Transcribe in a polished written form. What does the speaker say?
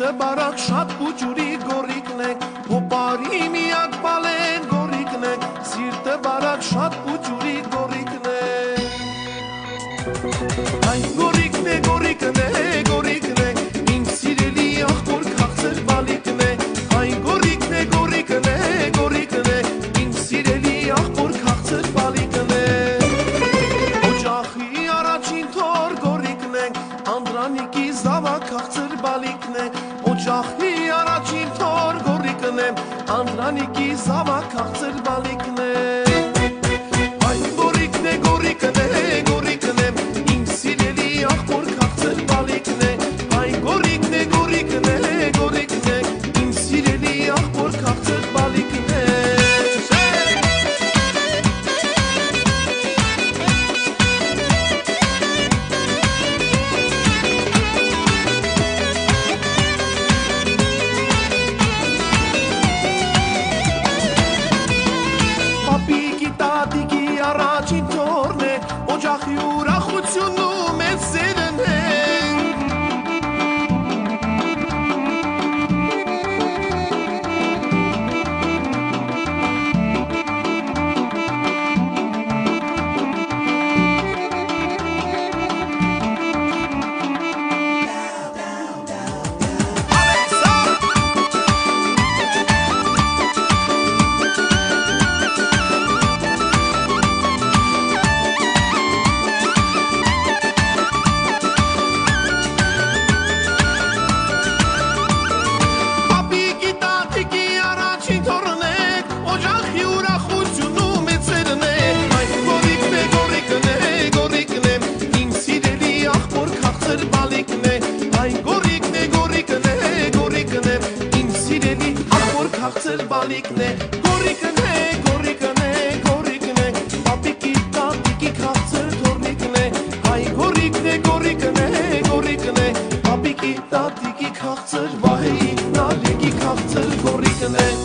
Սիրտը բարակ շատ բուջուրի գորիկն է, հոպարի միակ բալեն գորիկն է, սիրտը բարակ շատ բուջուրի գորիկն է։ Այն գորիկն է, գորիկն է, գորիկն է, իմ սիրելի աղբոր քաղցր բալիկն է, այն գորիկն է, գորիկն է, գորիկն է, իմ սիրելի աղբոր քաղցր բալիկն է։ Օջախի առաջին թոր գորիկն է, Անդրանիկի զավակ քաղցր բալիկն է, օջախի առաջին թոր գորիկն է, Անդրանիկի զավակ քաղցր բալիկն է։ Այն գորիկն է, գորիկն է, գորիկն է, իմ սիրելի աղբոր քաղցր բալիկն է, այն գորիկն է, գորիկն է, գորիկն է, իմ սիրելի աղբոր քաղցր բալիկն է։ Պապիկի տատիկի առաջին թորն է, օջախի ուրախությունն ու մեծ սերն է։ Պապիկի տատիկի առաջին թորն է, օջախի ուրախությունն ու մեծ սերն է։ Այն գորիկն է, գորիկն է, գորիկն է, իմ սիրելի աղբոր քաղցր բալիկն է, այն գորիկն է, գորիկն է, գորիկն է, իմ սիրելի աղբոր քաղցր բալիկն է, գորիկն է, գորիկն է, գորիկն է, պապիկի տատիկի քաղցր թորնիկն է, այն գորիկն է, գորիկն է, գորիկն է, պապիկի տատիկի քաղցր